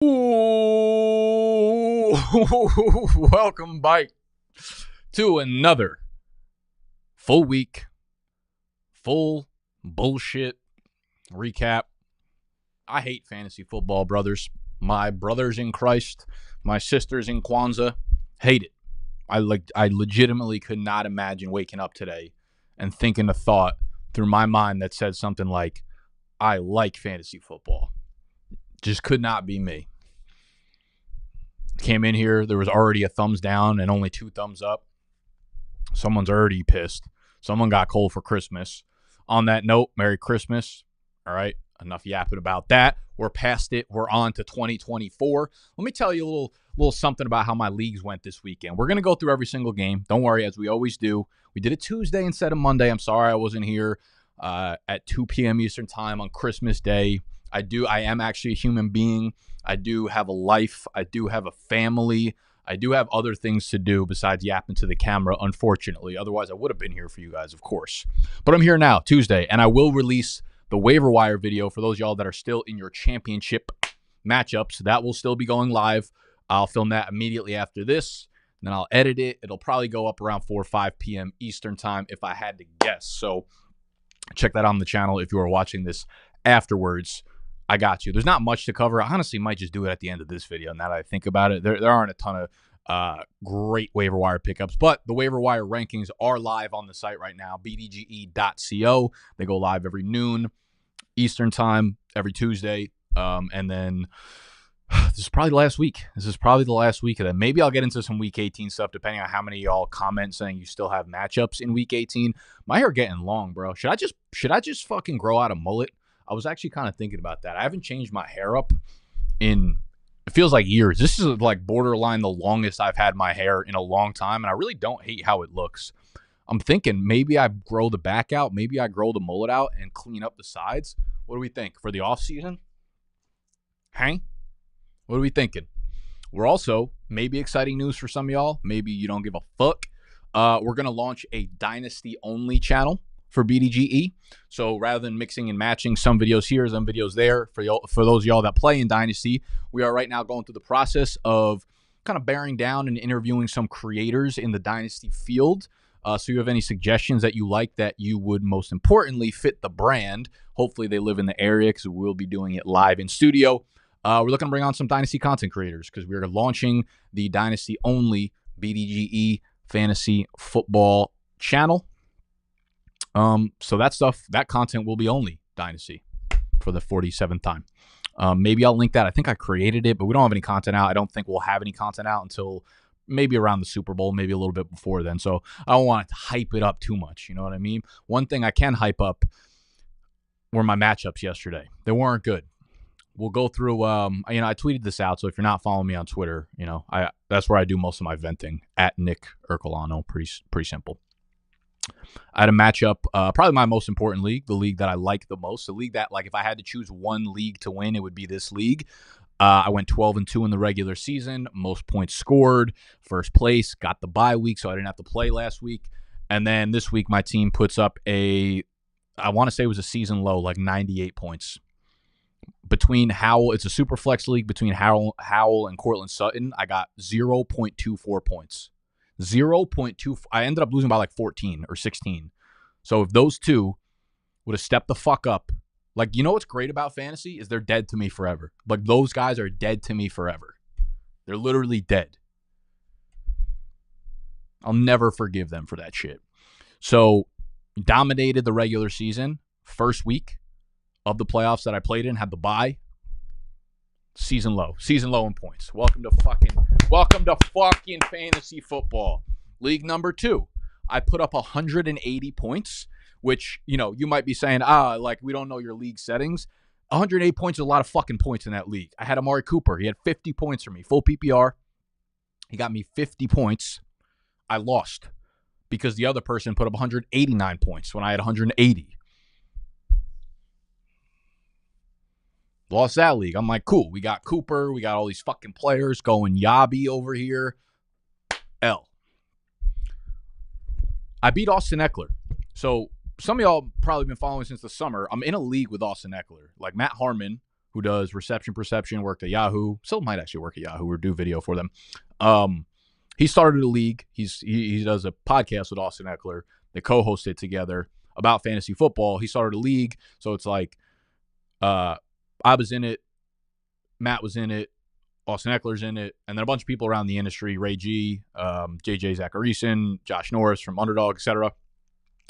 Ooh, welcome back to another full week, full bullshit recap. I hate fantasy football, brothers. My brothers in Christ, my sisters in Kwanzaa, hate it. I legitimately could not imagine waking up today and thinking a thought through my mind that said something like, I like fantasy football. Just could not be me. Came in here, there was already a thumbs down and only 2 thumbs up. Someone's already pissed. Someone got cold for Christmas. On that note, Merry Christmas. All right, enough yapping about that. We're past it. We're on to 2024. Let me tell you a little something about how my leagues went this weekend. We're going to go through every single game. Don't worry, as we always do. We did it Tuesday instead of Monday. I'm sorry I wasn't here at 2 p.m. Eastern time on Christmas Day. I am actually a human being. I do have a life. I do have a family. I do have other things to do besides yapping to the camera, unfortunately. Otherwise, I would have been here for you guys, of course. But I'm here now, Tuesday, and I will release the waiver wire video for those y'all that are still in your championship matchups. That will still be going live. I'll film that immediately after this. Then I'll edit it. It'll probably go up around 4 or 5 p.m. Eastern time if I had to guess. So check that on the channel if you are watching this afterwards. I got you. There's not much to cover. I honestly might just do it at the end of this video. Now that I think about it, there aren't a ton of great waiver wire pickups, but the waiver wire rankings are live on the site right now, bdge.co. They go live every noon Eastern time, every Tuesday. And then this is probably the last week. This is probably the last week of that. Maybe I'll get into some week 18 stuff, depending on how many of y'all comment saying you still have matchups in week 18. My hair getting long, bro. Should I just fucking grow out a mullet? I was actually kind of thinking about that. I haven't changed my hair up in, it feels like years. This is like borderline the longest I've had my hair in a long time, and I really don't hate how it looks. I'm thinking maybe I grow the back out, maybe I grow the mullet out and clean up the sides. What do we think for the off season? Hey, what are we thinking? We're also, maybe exciting news for some of y'all. Maybe you don't give a fuck. We're going to launch a Dynasty-only channel for BDGE. So rather than mixing and matching some videos here, some videos there, for those of y'all that play in Dynasty, we are right now going through the process of kind of bearing down and interviewing some creators in the Dynasty field. So you have any suggestions that you like that you would most importantly fit the brand. Hopefully they live in the area because we'll be doing it live in studio. We're looking to bring on some Dynasty content creators because we're launching the Dynasty-only BDGE fantasy football channel. So that content will be only Dynasty for the 47th time. Maybe I'll link that. I think I created it, but we don't have any content out. I don't think we'll have any content out until maybe around the Super Bowl, maybe a little bit before then. So I don't want to hype it up too much. You know what I mean? One thing I can hype up were my matchups yesterday. They weren't good. We'll go through, I tweeted this out. So if you're not following me on Twitter, that's where I do most of my venting at Nick Ercolano. Pretty simple. I had a matchup, probably my most important league, the league that I like the most, the league that, like, if I had to choose one league to win, it would be this league. I went 12-2 in the regular season, most points scored, first place, got the bye week, so I didn't have to play last week. And then this week, my team puts up I want to say it was a season low, like 98 points. Between Howell, it's a super flex league, between Howell and Cortland Sutton, I got 0.24 points. 0.2. I ended up losing by like 14 or 16. So if those two would have stepped the fuck up, like, you know what's great about fantasy is they're dead to me forever. Like, those guys are dead to me forever. They're literally dead. I'll never forgive them for that shit. So dominated the regular season. First week of the playoffs that I played in, had the bye. Season low in points. Welcome to fucking fantasy football. League number 2. I put up 180 points, which, you might be saying, we don't know your league settings. 108 points is a lot of fucking points in that league. I had Amari Cooper. He had 50 points for me, full PPR. He got me 50 points. I lost because the other person put up 189 points when I had 180. Lost that league. I'm like, cool. We got Cooper. We got all these fucking players going Yabi over here. L. I beat Austin Eckler. So some of y'all probably been following since the summer. I'm in a league with Austin Eckler. Like, Matt Harmon who does reception perception, worked at Yahoo, still might actually work at Yahoo or do video for them. He started a league. He does a podcast with Austin Eckler. They co-host it together about fantasy football. He started a league, so it's like I was in it, Matt was in it, Austin Eckler's in it, and then a bunch of people around the industry, Ray G, JJ Zacharyson, Josh Norris from Underdog, etc.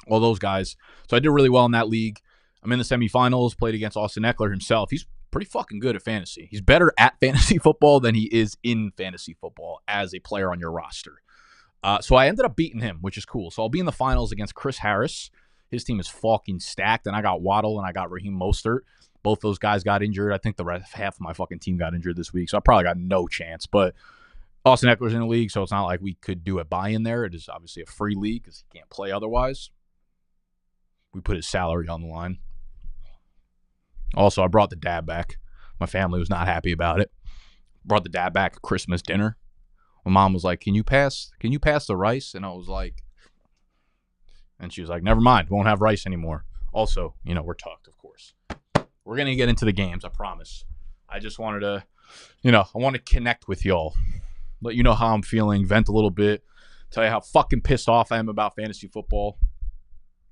All those guys. So I did really well in that league. I'm in the semifinals, played against Austin Eckler himself. He's pretty fucking good at fantasy. He's better at fantasy football than he is in fantasy football as a player on your roster. So I ended up beating him, which is cool. So I'll be in the finals against Chris Harris. His team is fucking stacked, and I got Waddle and I got Raheem Mostert. Both those guys got injured. I think the rest, half of my fucking team got injured this week, so I probably got no chance. But Austin Eckler's in the league, so it's not like we could do a buy-in there. It is obviously a free league because he can't play otherwise. We put his salary on the line. Also, I brought the dad back. My family was not happy about it. Brought the dad back at Christmas dinner. My mom was like, Can you pass the rice? And I was like, and she was like, never mind, won't have rice anymore. Also, we're tucked, of course. We're going to get into the games, I promise. I just wanted to, I want to connect with y'all. Let you know how I'm feeling, vent a little bit, tell you how fucking pissed off I am about fantasy football.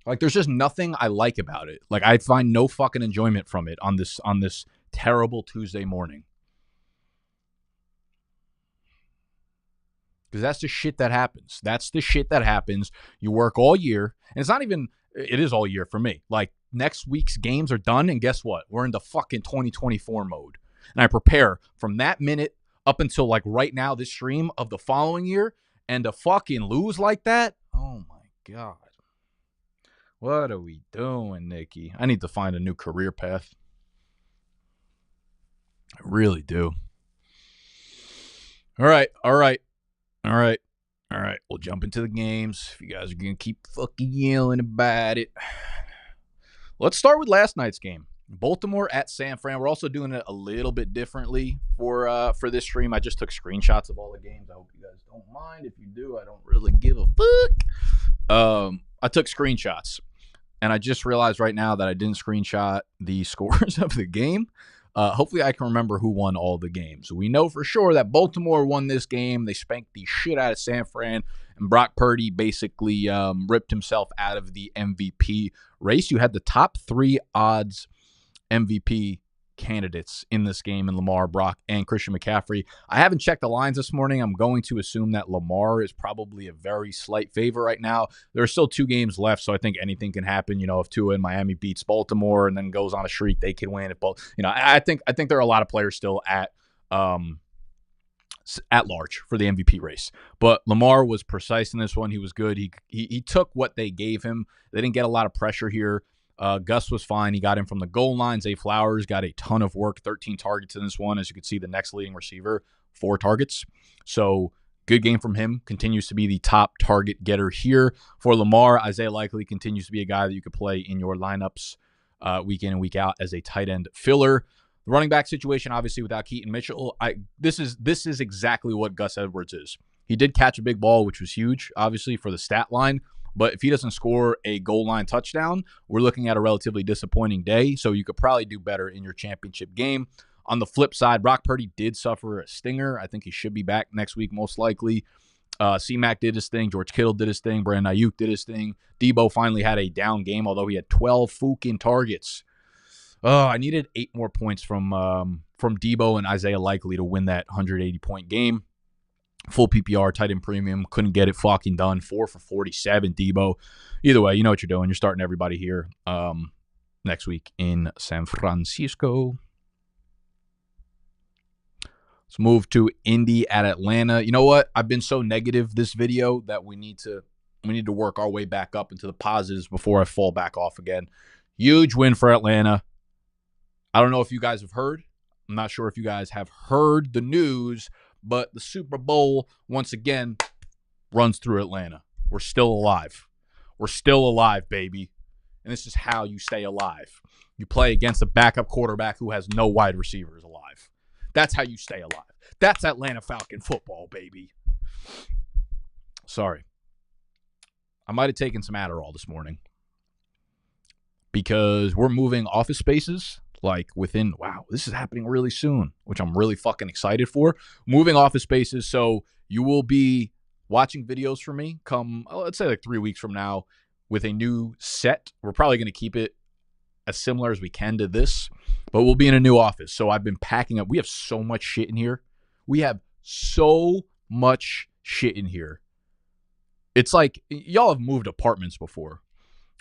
Like, there's just nothing I like about it. Like, I find no fucking enjoyment from it on this terrible Tuesday morning. Because that's the shit that happens. That's the shit that happens. You work all year, and it's not even, it is all year for me. Like, next week's games are done, and guess what? We're in the fucking 2024 mode. And I prepare from that minute up until, like, right now, this stream of the following year, and to fucking lose like that? Oh, my God. What are we doing, Nikki? I need to find a new career path. I really do. All right. We'll jump into the games. If you guys are going to keep fucking yelling about it. Let's start with last night's game. Baltimore at San Fran. We're also doing it a little bit differently for this stream. I just took screenshots of all the games. I hope you guys don't mind. If you do, I don't really give a fuck. I took screenshots, and I just realized right now that I didn't screenshot the scores of the game. Hopefully I can remember who won all the games. We know for sure that Baltimore won this game. They spanked the shit out of San Fran, and Brock Purdy basically ripped himself out of the MVP race. You had the top 3 odds MVP candidates in this game in Lamar, Brock, and Christian McCaffrey. I haven't checked the lines this morning. I'm going to assume that Lamar is probably a very slight favor right now. There are still 2 games left, so I think anything can happen. If Tua in Miami beats Baltimore and then goes on a streak, they can win. I think there are a lot of players still at large for the MVP race. But Lamar was precise in this one. He was good. He took what they gave him. They didn't get a lot of pressure here. Gus was fine. He got him from the goal line. Zay Flowers got a ton of work, 13 targets in this one. As you can see, the next leading receiver, 4 targets. So good game from him. Continues to be the top target getter here. For Lamar, Isaiah Likely continues to be a guy that you could play in your lineups week in and week out as a tight end filler. The running back situation, obviously, without Keaton Mitchell, this is exactly what Gus Edwards is. He did catch a big ball, which was huge, obviously, for the stat line. But if he doesn't score a goal line touchdown, we're looking at a relatively disappointing day. So you could probably do better in your championship game. On the flip side, Brock Purdy did suffer a stinger. I think he should be back next week, most likely. C-Mac did his thing. George Kittle did his thing. Brandon Ayuk did his thing. Debo finally had a down game, although he had 12 fucking targets. I needed 8 more points from Debo and Isaiah Likely to win that 180-point game. Full PPR, tight end premium. Couldn't get it fucking done. 4 for 47, Debo. Either way, you know what you're doing. You're starting everybody here next week in San Francisco. Let's move to Indy at Atlanta. You know what? I've been so negative this video that we need to work our way back up into the positives before I fall back off again. Huge win for Atlanta. I don't know if you guys have heard. I'm not sure if you guys have heard the news, but the Super Bowl, once again, runs through Atlanta. We're still alive. We're still alive, baby. And this is how you stay alive. You play against a backup quarterback who has no wide receivers alive. That's how you stay alive. That's Atlanta Falcon football, baby. Sorry. I might have taken some Adderall this morning because we're moving office spaces. like within, wow, this is happening really soon, which I'm really fucking excited for. Moving office spaces. So you will be watching videos from me come, let's say like 3 weeks from now with a new set. We're probably going to keep it as similar as we can to this, but we'll be in a new office. So I've been packing up. We have so much shit in here. We have so much shit in here. It's like y'all have moved apartments before.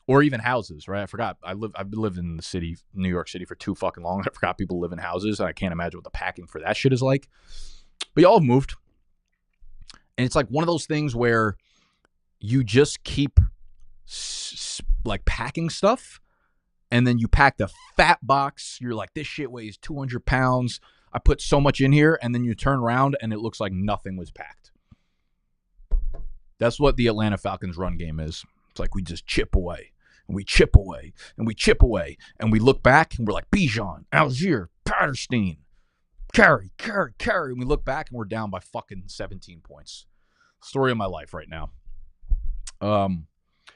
Or even houses, right? I forgot. I've lived in the city, New York City, for too fucking long. I forgot people live in houses, and I can't imagine what the packing for that shit is like. But y'all have moved. And it's like one of those things where you just keep like packing stuff, and then you pack the fat box. You're like, this shit weighs 200 pounds. I put so much in here, and then you turn around, and it looks like nothing was packed. That's what the Atlanta Falcons run game is. It's like we just chip away. And we chip away, and we chip away, and we look back, and we're like, Bijan, Algier, Patterstein, carry. And we look back, and we're down by fucking 17 points. Story of my life right now.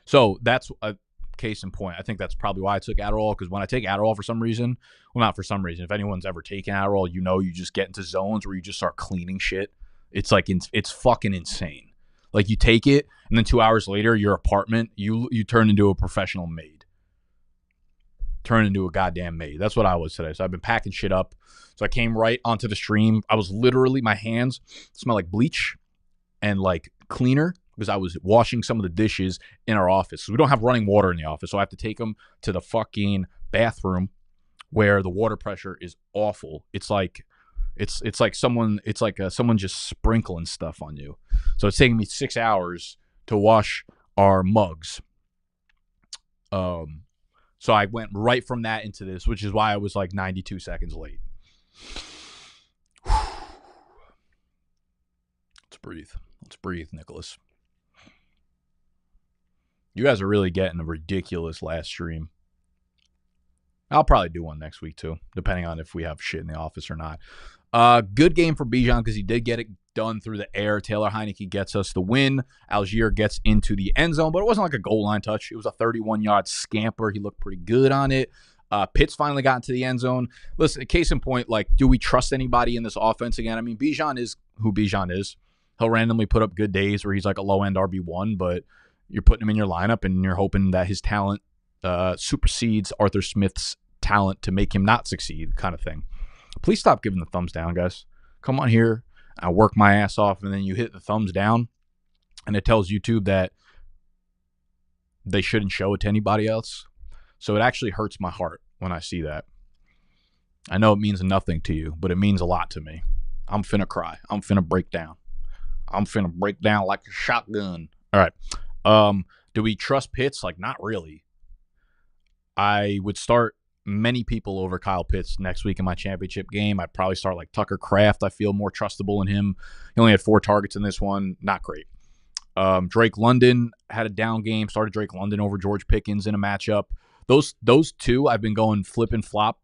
So that's a case in point. I think that's probably why I took Adderall, because when I take Adderall for some reason, well, not for some reason, if anyone's ever taken Adderall, you know you just get into zones where you just start cleaning shit. It's like, it's fucking insane. Like, you take it, and then 2 hours later, your apartment, you turn into a professional maid. Turn into a goddamn maid. That's what I was today. So I've been packing shit up. So I came right onto the stream. I was literally, my hands smell like bleach and like cleaner because I was washing some of the dishes in our office. So we don't have running water in the office. So I have to take them to the fucking bathroom where the water pressure is awful. It's like someone just sprinkling stuff on you. So it's taking me 6 hours to wash our mugs. So I went right from that into this, which is why I was like 92 seconds late. Let's breathe, Nicholas. You guys are really getting a ridiculous last stream. I'll probably do one next week too, depending on if we have shit in the office or not. Good game for Bijan because he did get it done through the air. Taylor Heineke gets us the win. Algier gets into the end zone, but it wasn't like a goal line touch. It was a 31-yard scamper. He looked pretty good on it. Pitts finally got into the end zone. Listen, case in point, like, do we trust anybody in this offense again? I mean, Bijan is who Bijan is. He'll randomly put up good days where he's like a low-end RB1, but you're putting him in your lineup and you're hoping that his talent supersedes Arthur Smith's talent to make him not succeed, kind of thing. Please stop giving the thumbs down, guys. Come on here. I work my ass off, and then you hit the thumbs down, and it tells YouTube that they shouldn't show it to anybody else. So it actually hurts my heart when I see that. I know it means nothing to you, but it means a lot to me. I'm finna cry. I'm finna break down. I'm finna break down like a shotgun. All right. Do we trust Pitts? Like, not really. I would start many people over Kyle Pitts next week in my championship game. I'd probably start like Tucker Kraft. I feel more trustable in him. He only had 4 targets in this one. Not great. Drake London had a down game. Started Drake London over George Pickens in a matchup. Those two I've been going flip and flop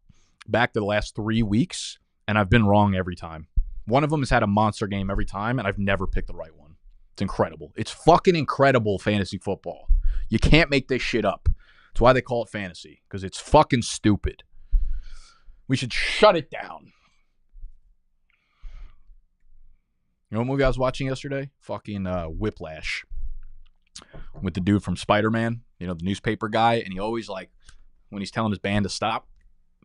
back to the last 3 weeks, and I've been wrong every time. One of them has had a monster game every time, and I've never picked the right one. It's incredible. It's fucking incredible fantasy football. You can't make this shit up. That's why they call it fantasy, because it's fucking stupid. We should shut it down. You know what movie I was watching yesterday? Fucking Whiplash. With the dude from Spider-Man, you know, the newspaper guy, and he always, like, when he's telling his band to stop,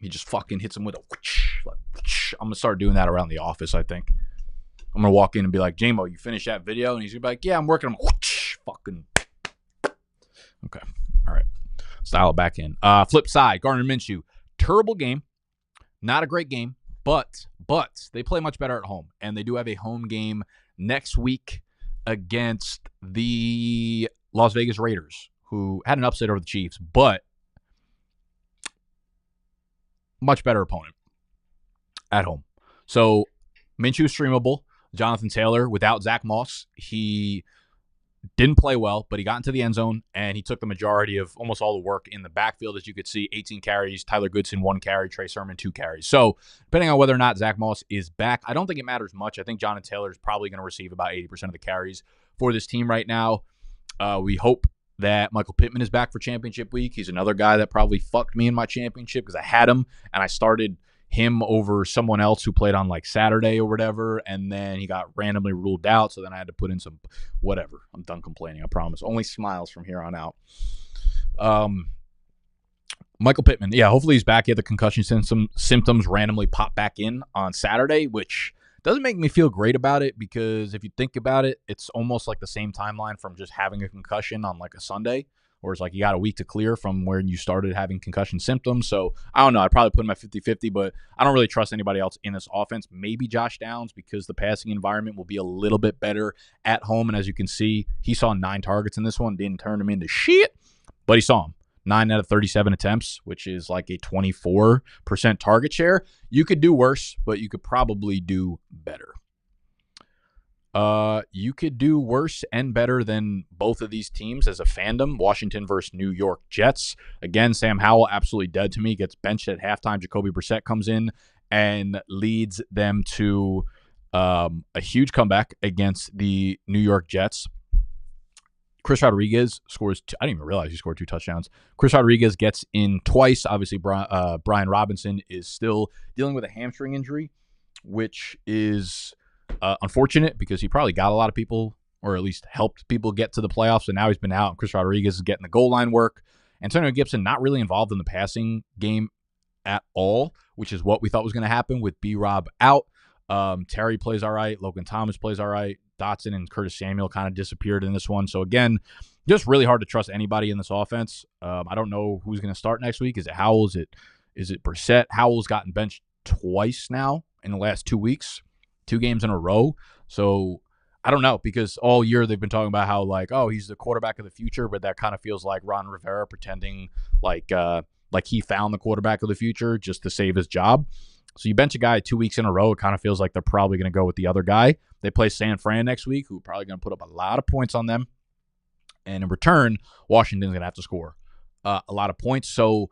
he just fucking hits him with a whoosh, like, whoosh. I'm going to start doing that around the office, I think. I'm going to walk in and be like, J-Mo, you finished that video? And he's going to be like, yeah, I'm working. I'm whoosh, fucking. Okay. All right. Style it back in. Flip side, Gardner Minshew. Terrible game. Not a great game, but they play much better at home. And they do have a home game next week against the Las Vegas Raiders, who had an upset over the Chiefs, but much better opponent at home. So Minshew streamable. Jonathan Taylor, without Zach Moss, he didn't play well, but he got into the end zone, and he took the majority of almost all the work in the backfield. As you could see, 18 carries, Tyler Goodson, 1 carry, Trey Sermon, 2 carries. So depending on whether or not Zach Moss is back, I don't think it matters much. I think Jonathan Taylor is probably going to receive about 80% of the carries for this team right now. We hope that Michael Pittman is back for championship week. He's another guy that probably fucked me in my championship because I had him and I started him over someone else who played on like Saturday or whatever, and then he got randomly ruled out, so then I had to put in some whatever. I'm done complaining, I promise. Only smiles from here on out. Michael Pittman, yeah, hopefully he's back. He had the concussion symptoms randomly pop back in on Saturday, which doesn't make me feel great about it because if you think about it, it's almost like the same timeline from just having a concussion on like a Sunday, or it's like you got a week to clear from when you started having concussion symptoms. So I don't know. I'd probably put him at 50-50, but I don't really trust anybody else in this offense. Maybe Josh Downs because the passing environment will be a little bit better at home. And as you can see, he saw 9 targets in this one. Didn't turn him into shit, but he saw him. 9 out of 37 attempts, which is like a 24% target share. You could do worse, but you could probably do better. You could do worse and better than both of these teams as a fandom. Washington versus New York Jets. Again, Sam Howell, absolutely dead to me. Gets benched at halftime. Jacoby Brissett comes in and leads them to a huge comeback against the New York Jets. Chris Rodriguez scores I didn't even realize he scored 2 touchdowns. Chris Rodriguez gets in twice. Obviously, Brian Robinson is still dealing with a hamstring injury, which is unfortunate because he probably got a lot of people, or at least helped people get to the playoffs, and now he's been out, and Chris Rodriguez is getting the goal line work. Antonio Gibson not really involved in the passing game at all, which is what we thought was going to happen with B-Rob out. Terry plays all right. Logan Thomas plays all right. Dotson and Curtis Samuel kind of disappeared in this one. So, again, just really hard to trust anybody in this offense. I don't know who's going to start next week. Is it Howell? Is it Brissett? Howell's gotten benched twice now in the last 2 weeks, 2 games in a row. So, I don't know, because all year they've been talking about how, like, oh, he's the quarterback of the future, but that kind of feels like Ron Rivera pretending like he found the quarterback of the future just to save his job. So you bench a guy 2 weeks in a row, it kind of feels like they're probably going to go with the other guy. They play San Fran next week, who are probably going to put up a lot of points on them. And in return, Washington's going to have to score a lot of points. So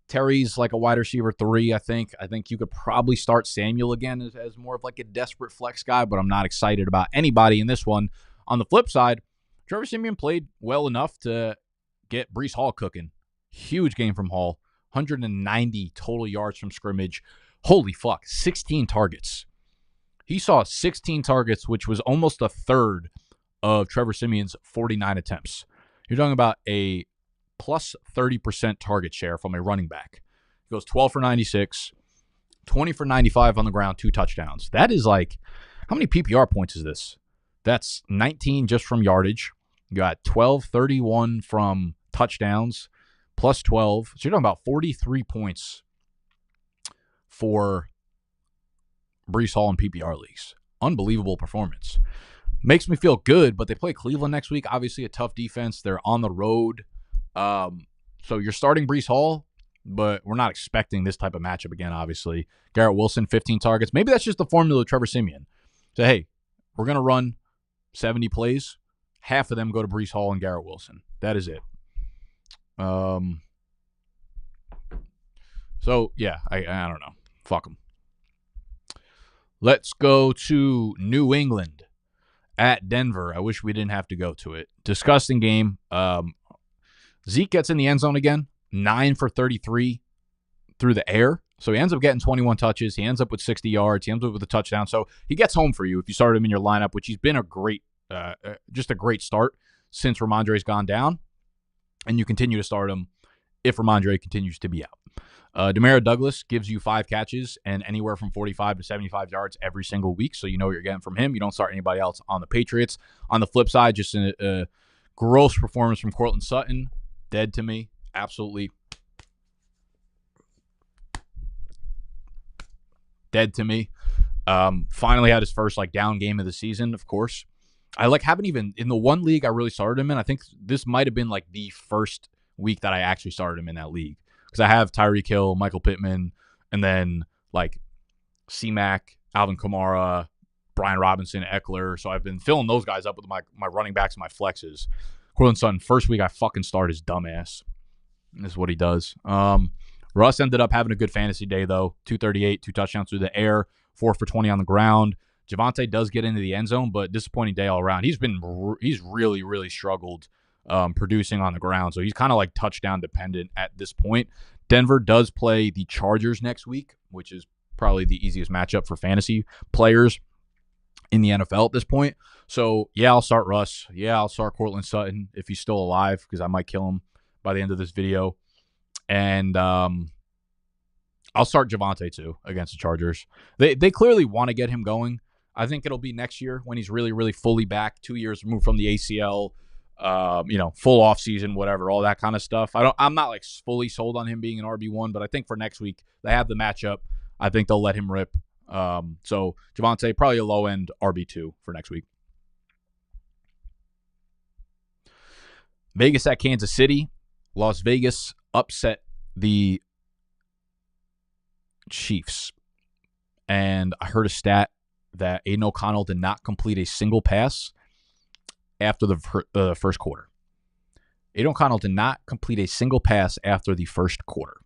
Terry's like a wide receiver 3, I think. I think you could probably start Samuel again as more of like a desperate flex guy, but I'm not excited about anybody in this one. On the flip side, Trevor Siemian played well enough to get Breece Hall cooking. Huge game from Hall. 190 total yards from scrimmage. Holy fuck, 16 targets. He saw 16 targets, which was almost a third of Trevor Siemian's 49 attempts. You're talking about a plus 30% target share from a running back. He goes 12 for 96, 20 for 95 on the ground, 2 touchdowns. That is like, how many PPR points is this? That's 19 just from yardage. You got 12, 31 from touchdowns, plus 12. So you're talking about 43 points for Breece Hall in PPR leagues. Unbelievable performance. Makes me feel good, but they play Cleveland next week. Obviously a tough defense. They're on the road. So you're starting Breece Hall, but we're not expecting this type of matchup again, obviously. Garrett Wilson, 15 targets. Maybe that's just the formula of Trevor Siemian. Say, hey, we're going to run 70 plays. Half of them go to Breece Hall and Garrett Wilson. That is it. So, yeah, I don't know. Fuck them. Let's go to New England at Denver. I wish we didn't have to go to it. Disgusting game. Zeke gets in the end zone again. 9 for 33 through the air. So he ends up getting 21 touches. He ends up with 60 yards. He ends up with a touchdown. So he gets home for you if you started him in your lineup, which he's been a great, just a great start since Ramondre's gone down. And you continue to start him if Ramondre continues to be out. Demario Douglas gives you 5 catches and anywhere from 45 to 75 yards every single week, so you know what you're getting from him. You don't start anybody else on the Patriots. On the flip side, just a gross performance from Courtland Sutton. Dead to me. Absolutely dead to me. Finally had his first down game of the season, of course. I haven't even, in the one league I really started him in, I think this might have been the first week that I actually started him in that league. Because I have Tyreek Hill, Michael Pittman, and then C-Mac, Alvin Kamara, Brian Robinson, Eckler. So I've been filling those guys up with my running backs and my flexes. Courtland Sutton, first week I fucking start his dumbass. This is what he does. Russ ended up having a good fantasy day, though. 238, 2 touchdowns through the air, 4 for 20 on the ground. Javonte does get into the end zone, but disappointing day all around. He's really, really struggled producing on the ground. So he's kind of like touchdown dependent at this point. Denver does play the Chargers next week, which is probably the easiest matchup for fantasy players in the NFL at this point. So, yeah, I'll start Russ. Yeah, I'll start Cortland Sutton if he's still alive, because I might kill him by the end of this video. And I'll start Javonte, too, against the Chargers. They clearly want to get him going. I think it'll be next year when he's really, really fully back, 2 years removed from the ACL, full off season, whatever, all that kind of stuff. I'm not like fully sold on him being an RB1, but I think for next week they have the matchup. I think they'll let him rip. So Javonte, probably a low end RB2 for next week. Vegas at Kansas City. Las Vegas upset the Chiefs. And I heard a stat that Aiden O'Connell did not complete a single pass after the first quarter. Aiden O'Connell did not complete a single pass after the first quarter.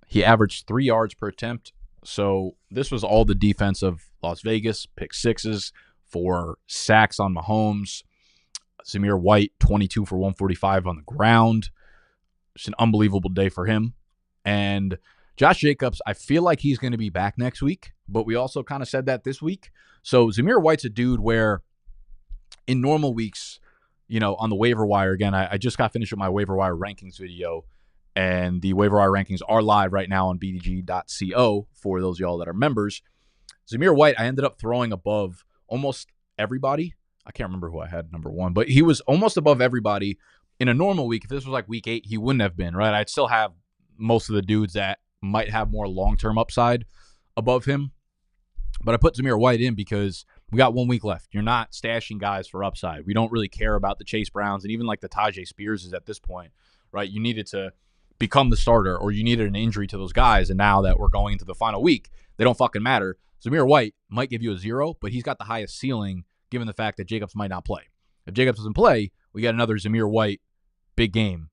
He averaged 3 yards per attempt. So this was all the defense of Las Vegas. Pick sixes, 4 sacks on Mahomes. Zamir White, 22 for 145 on the ground. It's an unbelievable day for him. And Josh Jacobs, I feel like he's going to be back next week, but we also kind of said that this week. So Zamir White's a dude where in normal weeks, on the waiver wire, again, I just got finished with my waiver wire rankings video, and the waiver wire rankings are live right now on BDGE.co for those of y'all that are members. Zamir White, I ended up throwing above almost everybody. I can't remember who I had number 1, but he was almost above everybody. In a normal week, if this was like week 8, he wouldn't have been, right? I'd still have most of the dudes that might have more long-term upside above him. But I put Zamir White in because we got 1 week left. You're not stashing guys for upside. We don't really care about the Chase Browns, and even like the Tajay Spears is at this point, right? You needed to become the starter, or you needed an injury to those guys, and now that we're going into the final week, they don't fucking matter. Zamir White might give you a 0, but he's got the highest ceiling given the fact that Jacobs might not play. If Jacobs doesn't play, we got another Zamir White big game.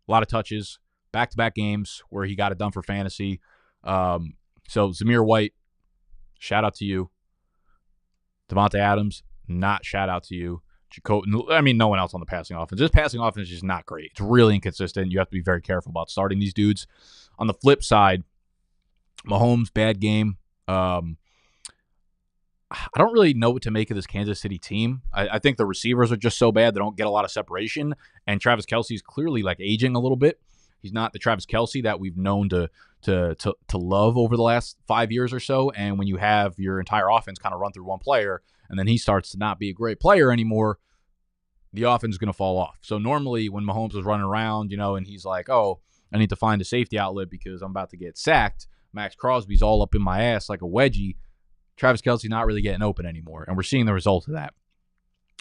A lot of touches, back-to-back games where he got it done for fantasy. So Zamir White, shout out to you. Devontae Adams, not shout out to you. No one else on the passing offense. This passing offense is just not great. It's really inconsistent. You have to be very careful about starting these dudes. On the flip side, Mahomes, bad game. I don't really know what to make of this Kansas City team. I think the receivers are just so bad they don't get a lot of separation, and Travis Kelce is clearly like aging a little bit. He's not the Travis Kelce that we've known to love over the last 5 years or so. And when you have your entire offense kind of run through one player, and then he starts to not be a great player anymore, the offense is going to fall off. So normally when Mahomes was running around, and he's like, oh, I need to find a safety outlet because I'm about to get sacked. Max Crosby's all up in my ass like a wedgie. Travis Kelce not really getting open anymore, and we're seeing the result of that.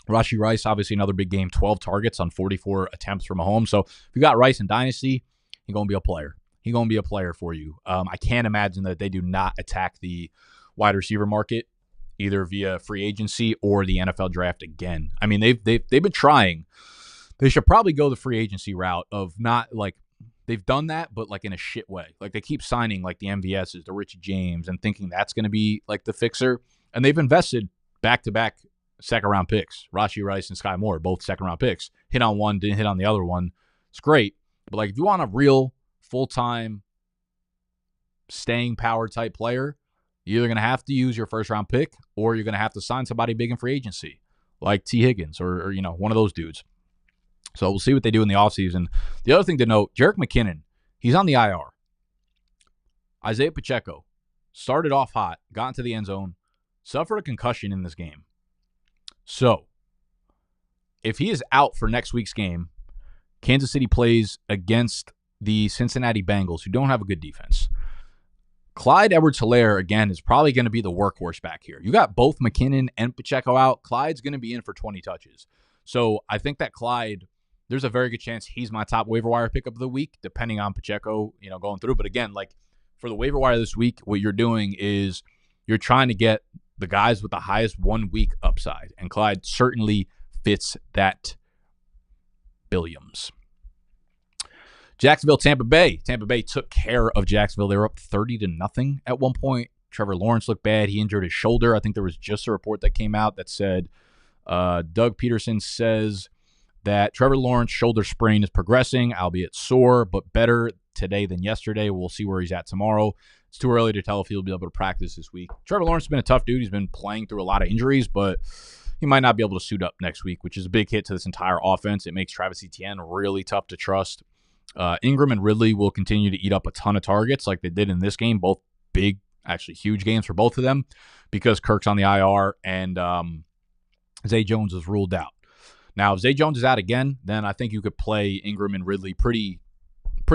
Rashee Rice, obviously another big game, 12 targets on 44 attempts for Mahomes. So if you got Rice in Dynasty, he's going to be a player. He's going to be a player for you. I can't imagine that they do not attack the wide receiver market either via free agency or the NFL draft again. I mean, they've been trying. They should probably go the free agency route of not like they've done that, but like in a shit way. Like they keep signing like the MVSs, the Richie James, and thinking that's going to be like the fixer. And they've invested back-to-back second-round picks. Rashee Rice and Sky Moore, both second-round picks. Hit on one, didn't hit on the other one. It's great. But like if you want a real full-time staying power type player, you're either going to have to use your first-round pick or you're going to have to sign somebody big in free agency like T. Higgins or one of those dudes. So we'll see what they do in the offseason. The other thing to note, Jerick McKinnon, he's on the IR. Isaiah Pacheco started off hot, got into the end zone, suffered a concussion in this game. So if he is out for next week's game, Kansas City plays against the Cincinnati Bengals, who don't have a good defense. Clyde Edwards-Helaire, again, is probably going to be the workhorse back here. You got both McKinnon and Pacheco out. Clyde's going to be in for 20 touches. So I think that Clyde, there's a very good chance he's my top waiver wire pickup of the week, depending on Pacheco, going through. But again, like for the waiver wire this week, what you're doing is you're trying to get the guys with the highest 1 week upside. And Clyde certainly fits that billions. Jacksonville, Tampa Bay. Tampa Bay took care of Jacksonville. They were up 30-0 at one point. Trevor Lawrence looked bad. He injured his shoulder. I think there was just a report that came out that said Doug Peterson says that Trevor Lawrence's shoulder sprain is progressing, albeit sore, but better today than yesterday. We'll see where he's at tomorrow. It's too early to tell if he'll be able to practice this week. Trevor Lawrence has been a tough dude. He's been playing through a lot of injuries, but he might not be able to suit up next week, which is a big hit to this entire offense. It makes Travis Etienne really tough to trust. Ingram and Ridley will continue to eat up a ton of targets like they did in this game, both big, actually huge games for both of them because Kirk's on the IR and Zay Jones is ruled out. Now, if Zay Jones is out again, then I think you could play Ingram and Ridley pretty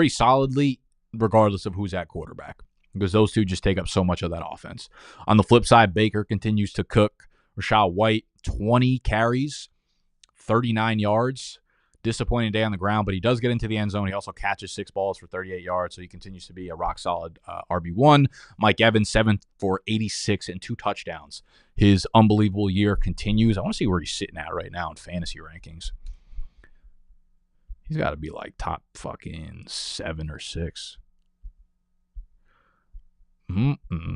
solidly regardless of who's at quarterback because those two just take up so much of that offense. On the flip side, Baker continues to cook. Rachaad White, 20 carries, 39 yards. Disappointing day on the ground, but he does get into the end zone. He also catches 6 balls for 38 yards, so he continues to be a rock-solid RB1. Mike Evans, 7 for 86 and 2 touchdowns. His unbelievable year continues. I want to see where he's sitting at right now in fantasy rankings. He's got to be like top fucking 7 or 6.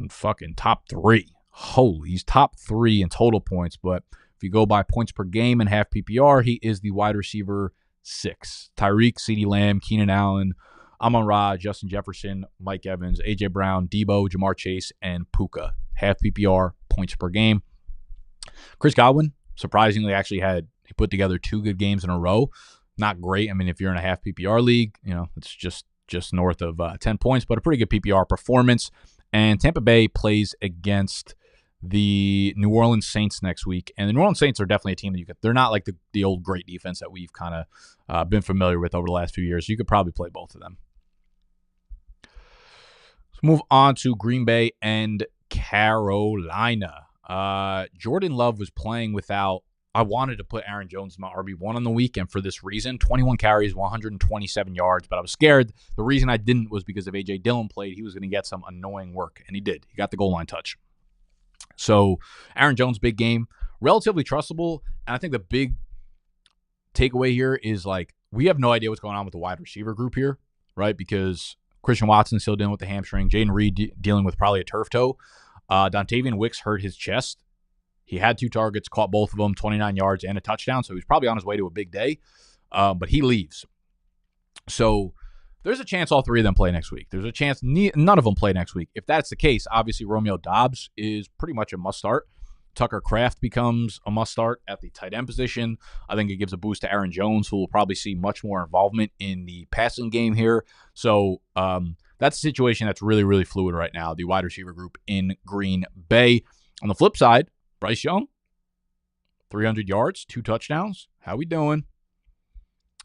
Fucking top 3. Holy, he's top 3 in total points, but if you go by points per game and half PPR, he is the wide receiver 6. Tyreek, CeeDee Lamb, Keenan Allen, Amari, Justin Jefferson, Mike Evans, A.J. Brown, Debo, Jamar Chase, and Puka. Half PPR, points per game. Chris Godwin, surprisingly, he put together 2 good games in a row. Not great. I mean, if you're in a half PPR league, it's just north of 10 points, but a pretty good PPR performance. And Tampa Bay plays against the New Orleans Saints next week. And the New Orleans Saints are definitely a team that they're not like the old great defense that we've kind of been familiar with over the last few years. You could probably play both of them. Let's move on to Green Bay and Carolina. Jordan Love was playing without, I wanted to put Aaron Jones in my RB1 on the week, and for this reason, 21 carries, 127 yards, but I was scared. The reason I didn't was because if A.J. Dillon played, he was going to get some annoying work, and he did. He got the goal line touch. So Aaron Jones, big game, relatively trustable. And I think the big takeaway here is we have no idea what's going on with the wide receiver group here, right? Because Christian Watson's still dealing with the hamstring. Jaden Reed dealing with probably a turf toe. Dontavian Wicks hurt his chest. He had 2 targets, caught both of them, 29 yards and a touchdown. So he's probably on his way to a big day. But he leaves. So there's a chance all 3 of them play next week. There's a chance none of them play next week. If that's the case, obviously Romeo Doubs is pretty much a must-start. Tucker Kraft becomes a must-start at the tight end position. I think it gives a boost to Aaron Jones, who will probably see much more involvement in the passing game here. So that's a situation that's really, really fluid right now, the wide receiver group in Green Bay. On the flip side, Bryce Young, 300 yards, 2 touchdowns. How we doing?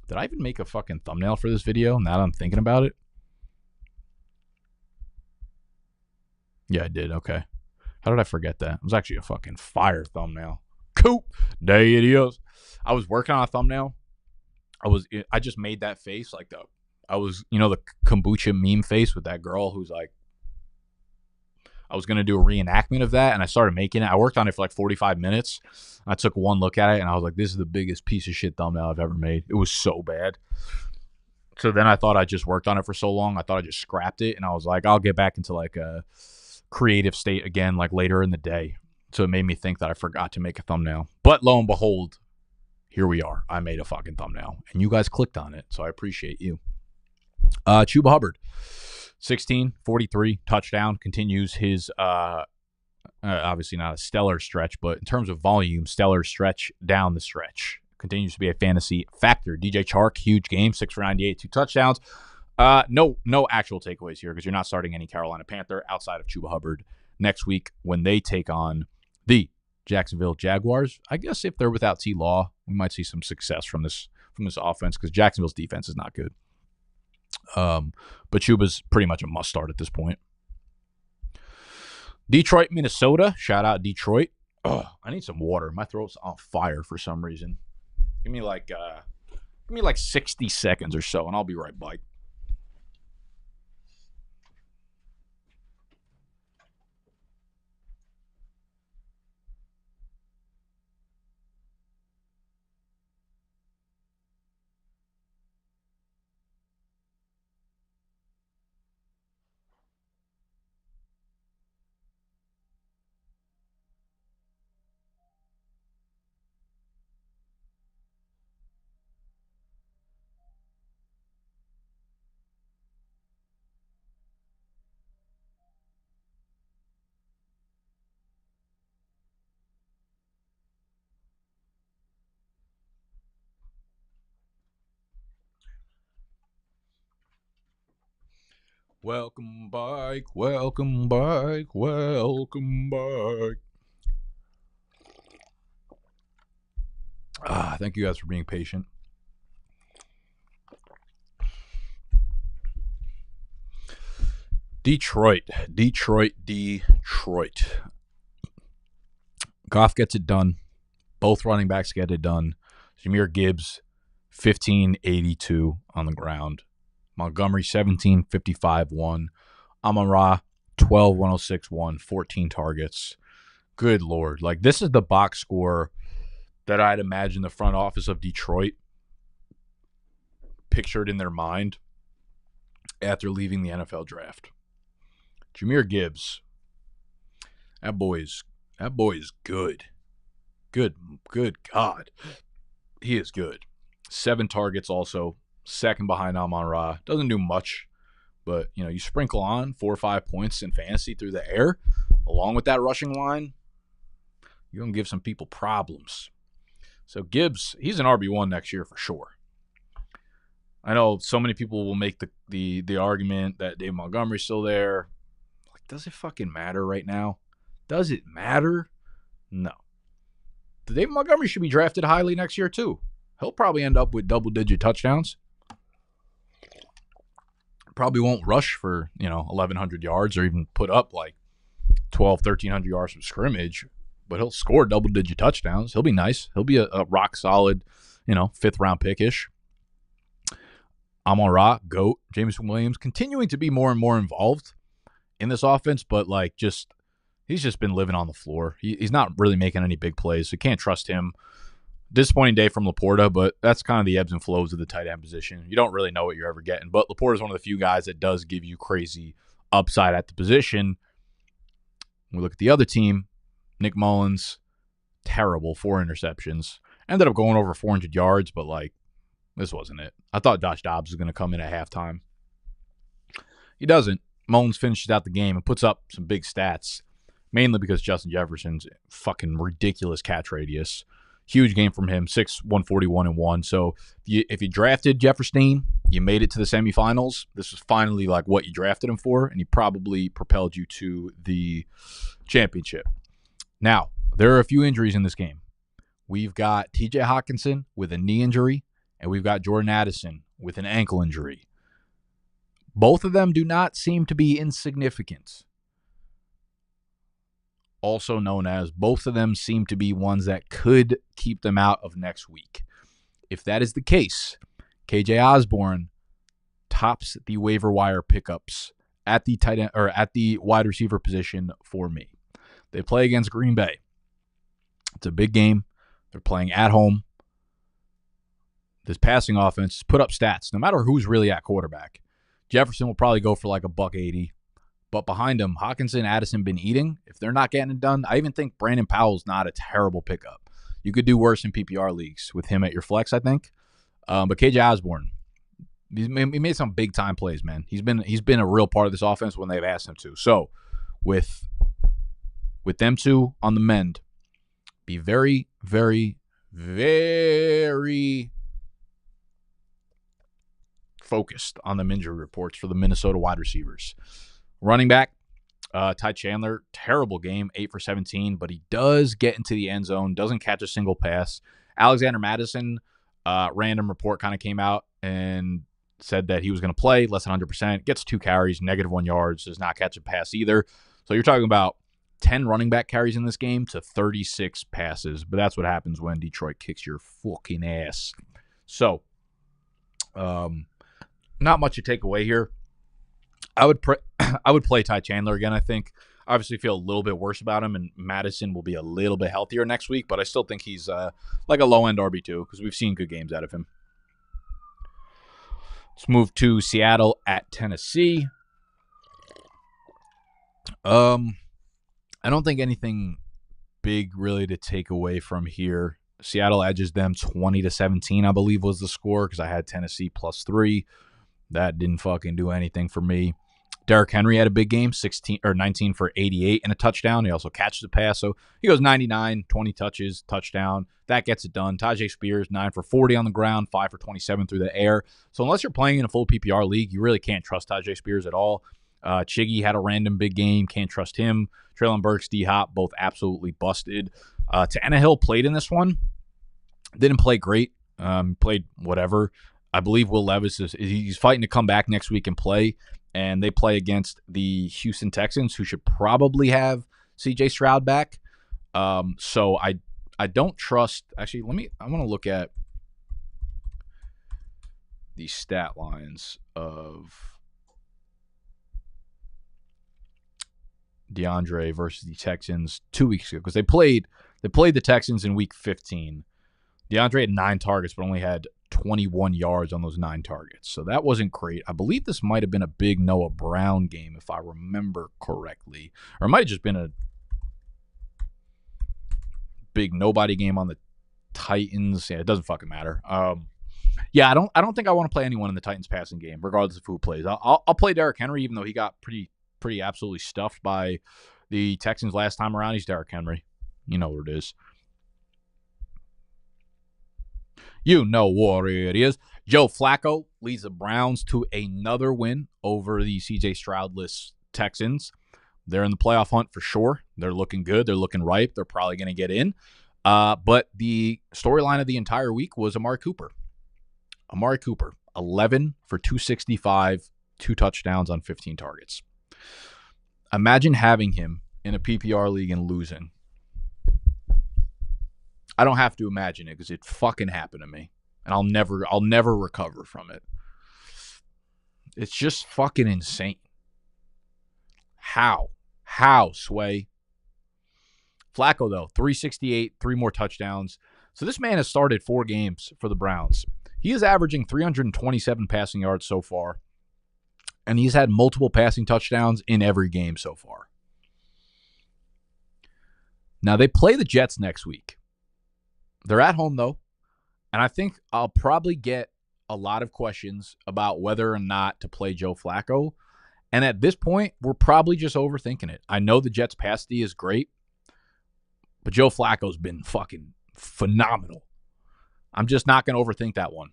Did I even make a fucking thumbnail for this video now that I'm thinking about it? Yeah, I did. Okay. How did I forget that? It was actually a fucking fire thumbnail. Cool. There it is. I was working on a thumbnail. I just made that face the kombucha meme face with that girl who's I was going to do a reenactment of that, and I started making it. I worked on it for 45 minutes. I took one look at it, and I was like, this is the biggest piece of shit thumbnail I've ever made. It was so bad. So then I thought I just worked on it for so long, I thought I just scrapped it, and I was like, I'll get back into a creative state again later in the day. So it made me think that I forgot to make a thumbnail. But lo and behold, here we are. I made a fucking thumbnail, and you guys clicked on it, so I appreciate you. Chuba Hubbard. 16, 43, touchdown, continues his, obviously not a stellar stretch, but in terms of volume, stellar stretch down the stretch. Continues to be a fantasy factor. DJ Chark, huge game, 6 for 98, 2 touchdowns. No actual takeaways here because you're not starting any Carolina Panther outside of Chuba Hubbard next week when they take on the Jacksonville Jaguars. I guess if they're without T-Law, we might see some success from this offense because Jacksonville's defense is not good. But Chuba's pretty much a must start at this point. Detroit, Minnesota. Shout out Detroit. I need some water. My throat's on fire for some reason. Give me 60 seconds or so, and I'll be right back. Welcome back, welcome back, welcome back. Thank you guys for being patient. Detroit. Goff gets it done. Both running backs get it done. Jahmyr Gibbs, 1582 on the ground. Montgomery, 1755-1. Amari, 12-106-1, 14 targets. Good Lord. Like, this is the box score that I'd imagine the front office of Detroit pictured in their mind after leaving the NFL draft. Jahmyr Gibbs, that boy is good. Good God. He is good. 7 targets also, second behind Amon-Ra. Doesn't do much, but, you sprinkle on 4 or 5 points in fantasy through the air, along with that rushing line, you're going to give some people problems. So Gibbs, he's an RB1 next year for sure. I know so many people will make the argument that Dave Montgomery's still there. Like, does it fucking matter right now? Does it matter? No. Dave Montgomery should be drafted highly next year too. He'll probably end up with double-digit touchdowns. Probably won't rush for, 1,100 yards or even put up like 1,300 yards from scrimmage, but he'll score double-digit touchdowns. He'll be nice. He'll be a rock-solid, 5th-round pick-ish. Amon-Ra, GOAT, Jameson Williams, continuing to be more and more involved in this offense, but he's just been living on the floor. He's not really making any big plays, so you can't trust him. Disappointing day from Laporta, but that's kind of the ebbs and flows of the tight end position. You don't really know what you're ever getting, but Laporta's one of the few guys that does give you crazy upside at the position. We look at the other team, Nick Mullins, terrible, 4 interceptions. Ended up going over 400 yards, but this wasn't it. I thought Josh Dobbs was going to come in at halftime. He doesn't. Mullins finishes out the game and puts up some big stats, mainly because Justin Jefferson's fucking ridiculous catch radius. Huge game from him, 6, 141-1. So if you drafted Jefferson, you made it to the semifinals. This was finally what you drafted him for, and he probably propelled you to the championship. Now, there are a few injuries in this game. We've got TJ Hawkinson with a knee injury, and we've got Jordan Addison with an ankle injury. Both of them do not seem to be insignificant. Also known as, both of them seem to be ones that could keep them out of next week. If that is the case, KJ Osborne tops the waiver wire pickups at the tight end or at the wide receiver position for me. They play against Green Bay. It's a big game. They're playing at home. This passing offense put up stats, no matter who's really at quarterback. Jefferson will probably go for a $180. But behind him, Hawkinson, Addison been eating. If they're not getting it done, I even think Brandon Powell's not a terrible pickup. You could do worse in PPR leagues with him at your flex, I think. But KJ Osborne, he made some big time plays, man. He's been a real part of this offense when they've asked him to. So with them two on the mend, be very, very, very focused on the injury reports for the Minnesota wide receivers. Running back, Ty Chandler, terrible game, 8 for 17, but he does get into the end zone, doesn't catch a single pass. Alexander Madison, random report kind of came out and said that he was going to play, less than 100%, gets 2 carries, -1 yards, does not catch a pass either. So you're talking about 10 running back carries in this game to 36 passes, but that's what happens when Detroit kicks your fucking ass. So, not much to take away here. I would play Ty Chandler again, I think. Obviously feel a little bit worse about him, and Madison will be a little bit healthier next week, but I still think he's a low-end RB2 because we've seen good games out of him. Let's move to Seattle at Tennessee. I don't think anything big really to take away from here. Seattle edges them 20-17, I believe was the score, because I had Tennessee +3. That didn't fucking do anything for me. Derrick Henry had a big game, 16 or 19 for 88 and a touchdown. He also catches a pass. So he goes 99, 20 touches, touchdown. That gets it done. Tajay Spears, 9 for 40 on the ground, 5 for 27 through the air. So unless you're playing in a full PPR league, you really can't trust Tajay Spears at all. Chiggy had a random big game. Can't trust him. Treylon Burks, D-Hop, both absolutely busted. Tannehill played in this one. Didn't play great. Played whatever. I believe Will Levis he's fighting to come back next week and play. And they play against the Houston Texans, who should probably have C.J. Stroud back. So I don't trust. Actually, I want to look at the stat lines of DeAndre versus the Texans 2 weeks ago, because they played the Texans in week 15. DeAndre had 9 targets, but only had 21 yards on those 9 targets. So that wasn't great. I believe this might have been a big Noah Brown game, if I remember correctly. Or it might have just been a big nobody game on the Titans. Yeah, it doesn't fucking matter. Yeah, I don't think I want to play anyone in the Titans passing game, regardless of who plays. I'll play Derrick Henry, even though he got pretty absolutely stuffed by the Texans last time around. He's Derrick Henry. You know what it is. You know what it is. Joe Flacco leads the Browns to another win over the C.J. Stroudless Texans. They're in the playoff hunt for sure. They're looking good. They're looking ripe. They're probably going to get in. But the storyline of the entire week was Amari Cooper. Amari Cooper, 11 for 265, 2 touchdowns on 15 targets. Imagine having him in a PPR league and losing. I don't have to imagine it because it fucking happened to me, and I'll never recover from it. It's just fucking insane. How, Sway? Flacco, though, 368, 3 more touchdowns. So this man has started 4 games for the Browns. He is averaging 327 passing yards so far, and he's had multiple passing touchdowns in every game so far. Now, they play the Jets next week. They're at home, though, and I think I'll probably get a lot of questions about whether or not to play Joe Flacco. And at this point, we're probably just overthinking it. I know the Jets' pass D is great, but Joe Flacco's been fucking phenomenal. I'm just not going to overthink that one.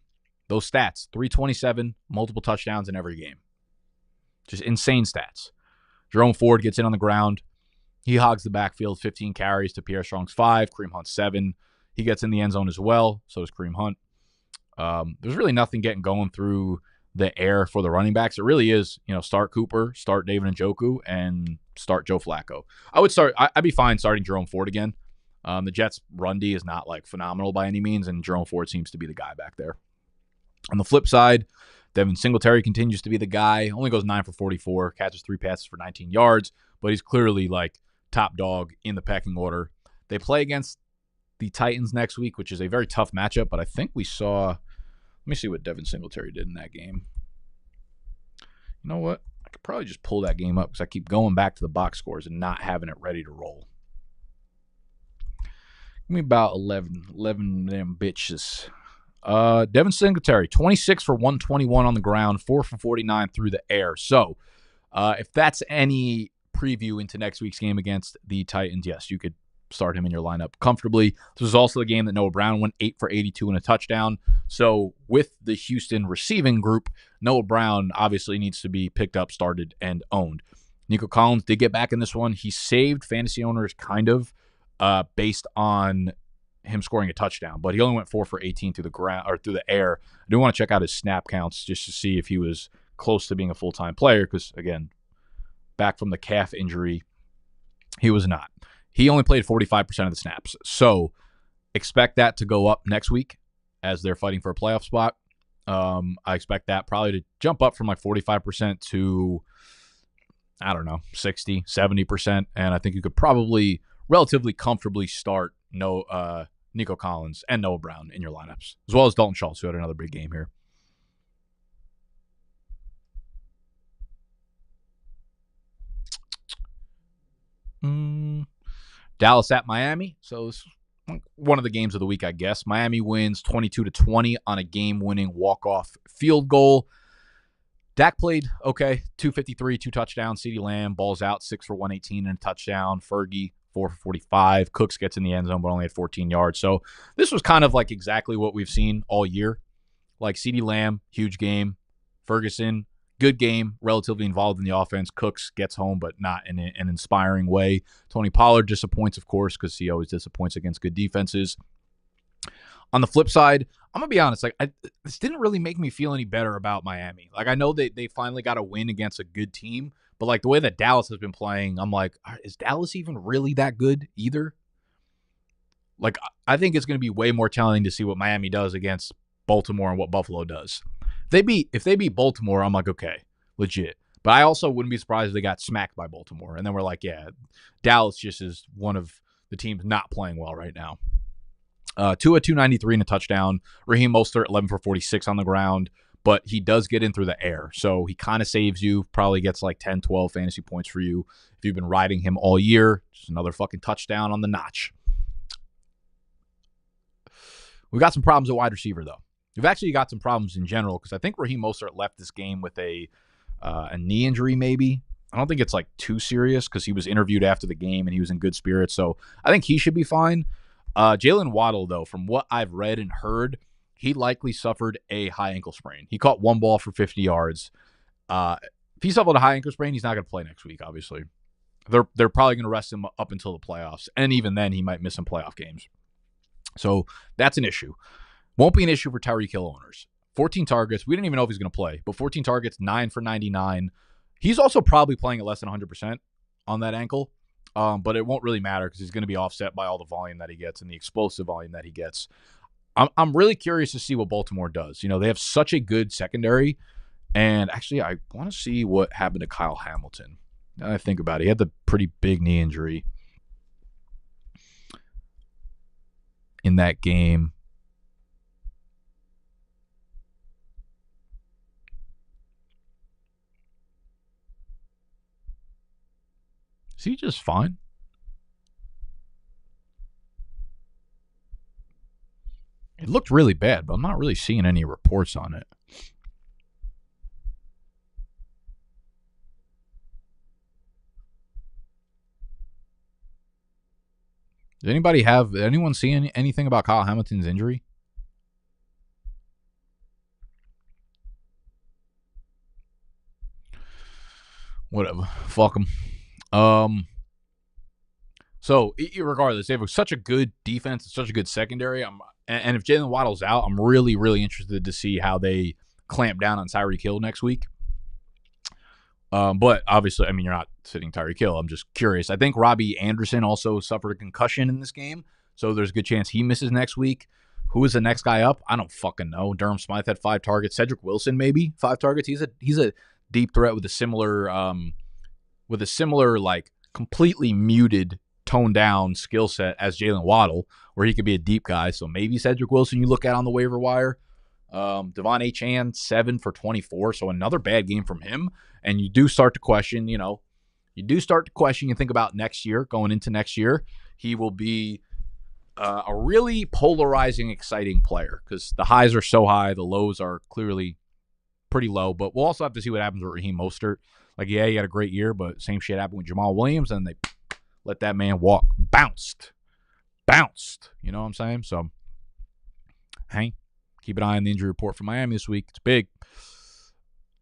Those stats, 327, multiple touchdowns in every game. Just insane stats. Jerome Ford gets in on the ground. He hogs the backfield, 15 carries to Pierre Strong's 5, Kareem Hunt 7. He gets in the end zone as well. So does Kareem Hunt. There's really nothing getting going through the air for the running backs. It really is, start Cooper, start David Njoku, and start Joe Flacco. I'd be fine starting Jerome Ford again. The Jets' run D is not phenomenal by any means, and Jerome Ford seems to be the guy back there. On the flip side, Devin Singletary continues to be the guy. Only goes 9 for 44, catches 3 passes for 19 yards, but he's clearly top dog in the pecking order. They play against the Titans next week, which is a very tough matchup, but I think we saw, let me see what Devin Singletary did in that game. You know what? I could probably just pull that game up because I keep going back to the box scores and not having it ready to roll. Give me about 11 of them bitches. Devin Singletary, 26 for 121 on the ground, 4 for 49 through the air. So if that's any preview into next week's game against the Titans, yes, you could start him in your lineup comfortably. This was also the game that Noah Brown went 8 for 82 and a touchdown. So with the Houston receiving group, Noah Brown obviously needs to be picked up, started, and owned. Nico Collins did get back in this one. He saved fantasy owners kind of based on him scoring a touchdown, but he only went 4 for 18 through the ground or through the air. I do want to check out his snap counts just to see if he was close to being a full-time player because, again, back from the calf injury, he was not. He only played 45% of the snaps. So expect that to go up next week as they're fighting for a playoff spot. I expect that probably to jump up from 45% to, 60, 70%. And I think you could probably relatively comfortably start Nico Collins and Noah Brown in your lineups, as well as Dalton Schultz, who had another big game here. Dallas at Miami. So this is one of the games of the week, I guess. Miami wins 22-20 on a game-winning walk-off field goal. Dak played okay, 253, 2 touchdowns. CeeDee Lamb balls out, 6 for 118 and a touchdown. Fergie, 4 for 45. Cooks gets in the end zone, but only had 14 yards. So this was kind of like exactly what we've seen all year. Like CeeDee Lamb, huge game. Ferguson, good game, relatively involved in the offense. Cooks gets home, but not in an inspiring way. Tony Pollard disappoints, of course, because he always disappoints against good defenses. On the flip side, I'm going to be honest, this didn't really make me feel any better about Miami. Like, I know they finally got a win against a good team, but like the way that Dallas has been playing, I'm like, is Dallas even really that good either? Like, I think it's going to be way more challenging to see what Miami does against Baltimore and what Buffalo does. If they beat Baltimore, I'm like, okay, legit. But I also wouldn't be surprised if they got smacked by Baltimore. And then we're like, yeah, Dallas just is one of the teams not playing well right now. Tua 293 and a touchdown. Raheem Mostert 11 for 46 on the ground, but he does get in through the air. So he kind of saves you, probably gets like 10, 12 fantasy points for you if you've been riding him all year. Just another fucking touchdown on the notch. We've got some problems at wide receiver, though. We've actually got some problems in general because I think Raheem Mostert left this game with a knee injury maybe. I don't think it's like too serious because he was interviewed after the game and he was in good spirits. So I think he should be fine. Jalen Waddle, though, from what I've read and heard, he likely suffered a high ankle sprain. He caught one ball for 50 yards. If he suffered a high ankle sprain, he's not going to play next week, obviously. They're probably going to rest him up until the playoffs. And even then, he might miss some playoff games. So that's an issue. Won't be an issue for Tyreek Hill owners. 14 targets. We didn't even know if he's going to play, but 14 targets, 9 for 99. He's also probably playing at less than 100% on that ankle. But it won't really matter because he's going to be offset by all the volume that he gets and the explosive volume that he gets. I'm really curious to see what Baltimore does. You know, they have such a good secondary. And actually, I want to see what happened to Kyle Hamilton. Now that I think about it, he had the pretty big knee injury in that game. Is he just fine? It looked really bad, but I'm not really seeing any reports on it. Did anyone see anything about Kyle Hamilton's injury? Whatever. Fuck him. So regardless, they have such a good defense and such a good secondary. And if Jalen Waddle's out, I'm really, really interested to see how they clamp down on Tyreek Hill next week. But obviously, I mean, you're not sitting Tyreek Hill. I'm just curious. I think Robbie Anderson also suffered a concussion in this game, so there's a good chance he misses next week. Who is the next guy up? I don't fucking know. Durham Smythe had 5 targets. Cedric Wilson maybe 5 targets. He's a deep threat with a similar like completely muted, toned down skill set as Jalen Waddle, where he could be a deep guy. So maybe Cedric Wilson you look at on the waiver wire. Devon Achane 7 for 24, so another bad game from him. And you do start to question, you think about next year, going into next year, he will be a really polarizing, exciting player because the highs are so high, the lows are clearly pretty low. But we'll also have to see what happens with Raheem Mostert. Like, yeah, he had a great year, but same shit happened with Jamal Williams, and they let that man walk. Bounced. You know what I'm saying? So, hey, keep an eye on the injury report for Miami this week. It's big.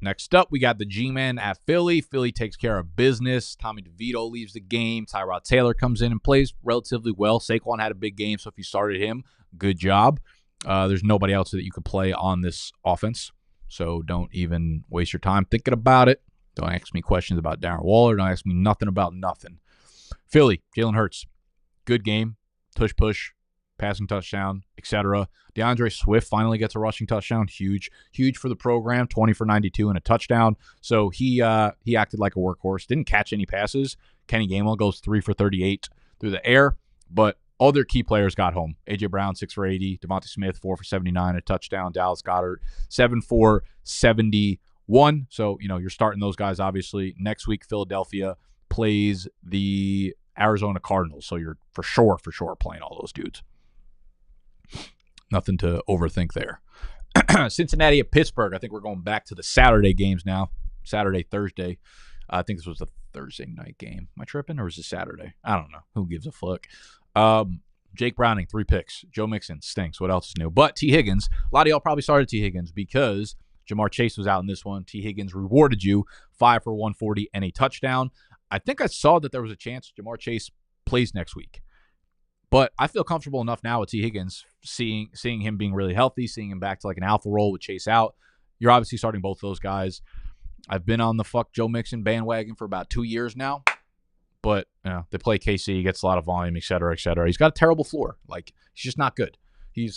Next up, we got the G-Men at Philly. Philly takes care of business. Tommy DeVito leaves the game. Tyrod Taylor comes in and plays relatively well. Saquon had a big game, so if you started him, good job. There's nobody else that you could play on this offense, so don't even waste your time thinking about it. Don't ask me questions about Darren Waller. Don't ask me nothing about nothing. Philly, Jalen Hurts, good game. Tush push, passing touchdown, etc. DeAndre Swift finally gets a rushing touchdown. Huge for the program. 20 for 92 and a touchdown. So he acted like a workhorse. Didn't catch any passes. Kenny Gainwell goes 3 for 38 through the air, but all their key players got home. A.J. Brown, 6 for 80. Devontae Smith, 4 for 79, a touchdown. Dallas Goedert, 7 for 71. So, you're starting those guys, obviously. Next week, Philadelphia plays the Arizona Cardinals. So you're for sure playing all those dudes. Nothing to overthink there. Cincinnati at Pittsburgh. I think we're going back to the Saturday games now. Saturday, Thursday. I think this was the Thursday night game. Am I tripping or was it Saturday? I don't know. Who gives a fuck? Jake Browning, 3 picks. Joe Mixon stinks. What else is new? But T. Higgins, a lot of y'all probably started T. Higgins because Jamar Chase was out in this one. T. Higgins rewarded you 5 for 140 and a touchdown. I think I saw that there was a chance Jamar Chase plays next week. But I feel comfortable enough now with T. Higgins, seeing him being really healthy, seeing him back to like an alpha role with Chase out. You're obviously starting both those guys. I've been on the fuck Joe Mixon bandwagon for about 2 years now. But they play KC, he gets a lot of volume, et cetera, et cetera. He's got a terrible floor. Like, he's just not good. He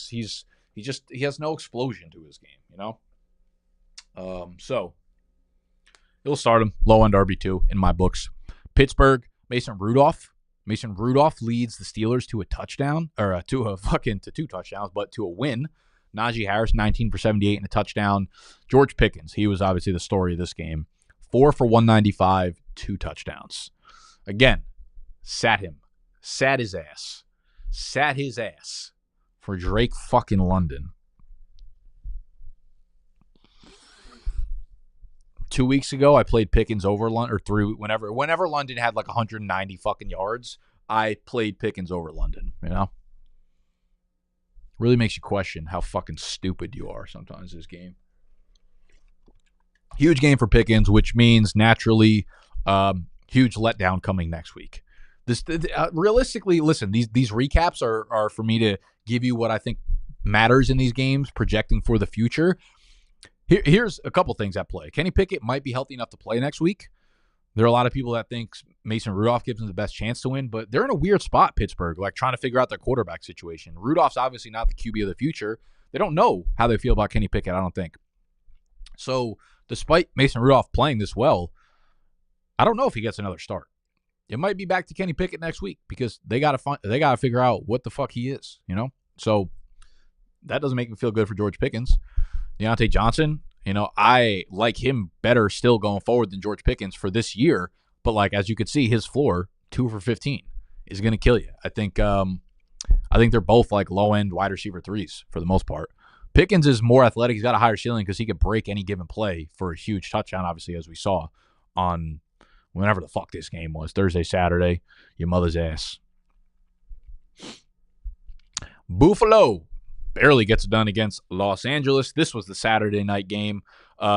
has no explosion to his game, So he'll start him. Low end RB2 in my books. Pittsburgh, Mason Rudolph. Mason Rudolph leads the Steelers to a touchdown, or to 2 touchdowns, but to a win. Najee Harris, 19 for 78 and a touchdown. George Pickens, he was obviously the story of this game. 4 for 195, 2 touchdowns. Again, sat his ass for Drake fucking London. 2 weeks ago, I played Pickens over London, or 3, whenever London had like 190 fucking yards, I played Pickens over London, Really makes you question how fucking stupid you are sometimes this game. Huge game for Pickens, which means naturally huge letdown coming next week. Realistically, listen, these recaps are for me to give you what I think matters in these games, projecting for the future. Here's a couple things at play. Kenny Pickett might be healthy enough to play next week. There are a lot of people that think Mason Rudolph gives them the best chance to win, but they're in a weird spot, Pittsburgh, like trying to figure out their quarterback situation. Rudolph's obviously not the QB of the future. They don't know how they feel about Kenny Pickett, I don't think. So despite Mason Rudolph playing this well, I don't know if he gets another start. It might be back to Kenny Pickett next week because they got to figure out what the fuck he is, So that doesn't make me feel good for George Pickens. Deontay Johnson, I like him better still going forward than George Pickens for this year. But like as you could see, his floor 2 for 15 is going to kill you. I think they're both like low end wide receiver 3s for the most part. Pickens is more athletic. He's got a higher ceiling because he could break any given play for a huge touchdown. Obviously, as we saw on whenever the fuck this game was, Thursday, Saturday, your mother's ass. Buffalo barely gets it done against Los Angeles. This was the Saturday night game.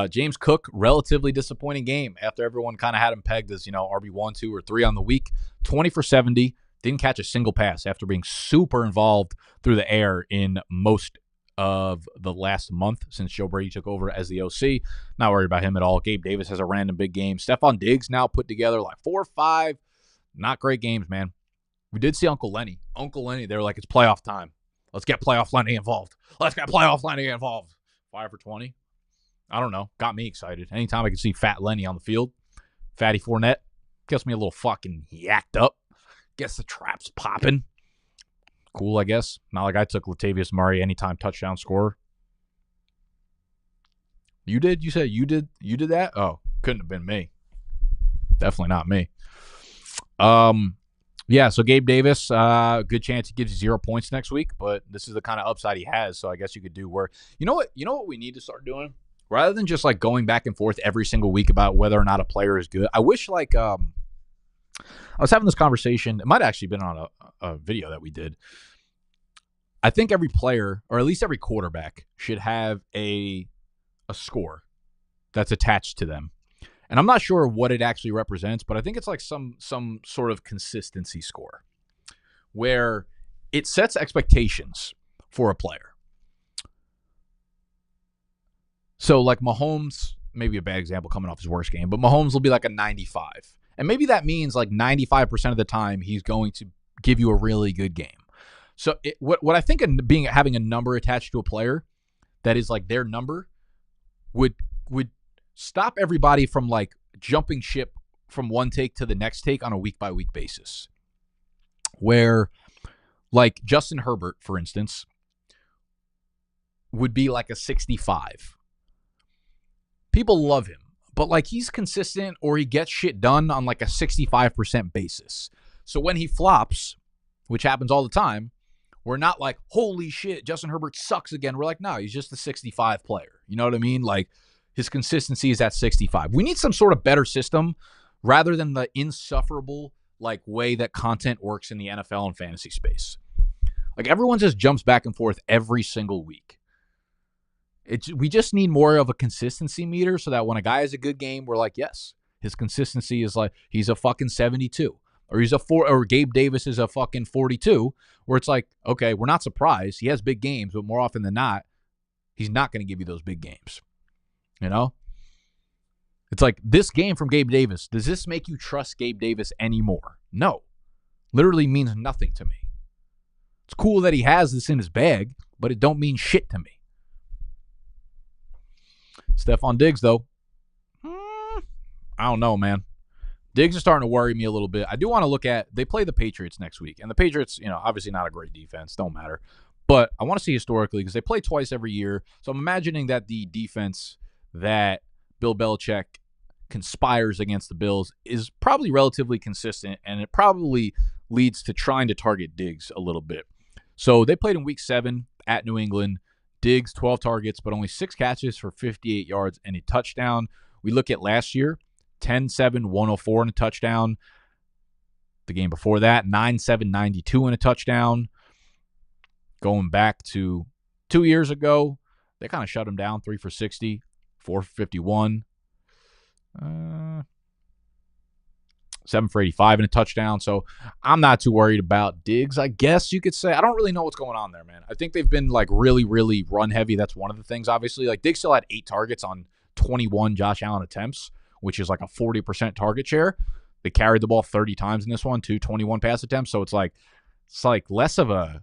James Cook, relatively disappointing game after everyone kind of had him pegged as, RB1, 2, or 3 on the week. 20 for 70. Didn't catch a single pass after being super involved through the air in most of the last month since Joe Brady took over as the OC. Not worried about him at all. Gabe Davis has a random big game. Stephon Diggs now put together like 4 or 5. Not great games, man. We did see Uncle Lenny. They were like, it's playoff time. Let's get playoff Lenny involved. 5 for 20. I don't know. Got me excited. Anytime I can see Fat Lenny on the field, Fatty Fournette, gets me a little fucking yacked up. Gets the traps popping. Cool, I guess. Not like I took Latavius Murray anytime touchdown scorer. You did? You said you did that? Oh, couldn't have been me. Definitely not me. Yeah, so Gabe Davis, good chance he gives you 0 points next week, but this is the kind of upside he has, so I guess you could do where you know what we need to start doing? Rather than just like going back and forth every single week about whether or not a player is good. I wish I was having this conversation. It might have actually been on a video that we did. I think every player, or at least every quarterback, should have a score that's attached to them. And I'm not sure what it actually represents, but I think it's like some sort of consistency score where it sets expectations for a player. So like Mahomes, maybe a bad example coming off his worst game, but Mahomes will be like a 95. And maybe that means like 95% of the time he's going to give you a really good game. So what I think having a number attached to a player that is like their number would stop everybody from like jumping ship from one take to the next take on a week by week basis. Where like Justin Herbert, for instance, would be like a 65. People love him, but like he's consistent or he gets shit done on like a 65% basis. So when he flops, which happens all the time, We're not like, holy shit, Justin Herbert sucks again. We're like, no, he's just a 65 player. You know what I mean? Like, his consistency is at 65. We need some sort of better system rather than the insufferable like way that content works in the NFL and fantasy space. Like, everyone just jumps back and forth every single week. We just need more of a consistency meter so that when a guy has a good game, we're like, yes, his consistency is like he's a fucking 72. Or he's a 4, or Gabe Davis is a fucking 42, where it's like, okay, we're not surprised. He has big games, but more often than not, he's not going to give you those big games. You know? It's like, this game from Gabe Davis, does this make you trust Gabe Davis anymore? No. Literally means nothing to me. It's cool that he has this in his bag, but it don't mean shit to me. Stephon Diggs, though. I don't know, man. Diggs is starting to worry me a little bit. I do want to look at, they play the Patriots next week. And the Patriots, obviously not a great defense. Don't matter. But I want to see historically because they play twice every year. So I'm imagining that the defense that Bill Belichick conspires against the Bills is probably relatively consistent. And it probably leads to trying to target Diggs a little bit. So they played in week 7 at New England. Diggs, 12 targets, but only 6 catches for 58 yards and a touchdown. We look at last year. 10-7, 104 and a touchdown. The game before that, 9-7, 92 and a touchdown. Going back to 2 years ago, they kind of shut him down, 3 for 60, 4 for 51, 7 for 85 and a touchdown. So I'm not too worried about Diggs, I guess you could say. I don't really know what's going on there, man. I think they've been like really, really run heavy. That's one of the things, obviously. Like, Diggs still had 8 targets on 21 Josh Allen attempts, which is like a 40% target share. They carried the ball 30 times in this one, 21 pass attempts. So it's like less of a,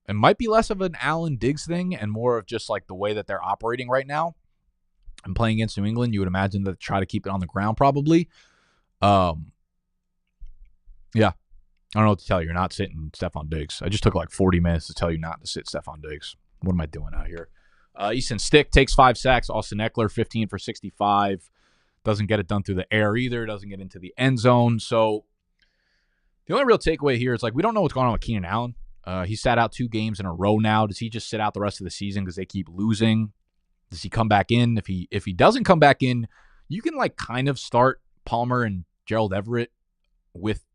it might be less of an Allen Diggs thing and more of just like the way that they're operating right now. And playing against New England, you would imagine that they try to keep it on the ground probably. Yeah. I don't know what to tell you. You're not sitting Stephon Diggs. I just took like 40 minutes to tell you not to sit Stephon Diggs. What am I doing out here? Easton Stick takes 5 sacks. Austin Eckler, 15 for 65. Doesn't get it done through the air either. Doesn't get into the end zone. So the only real takeaway here is like we don't know what's going on with Keenan Allen. He sat out 2 games in a row now. Does he just sit out the rest of the season because they keep losing? Does he come back in? If he doesn't come back in, you can like kind of start Palmer and Gerald Everett with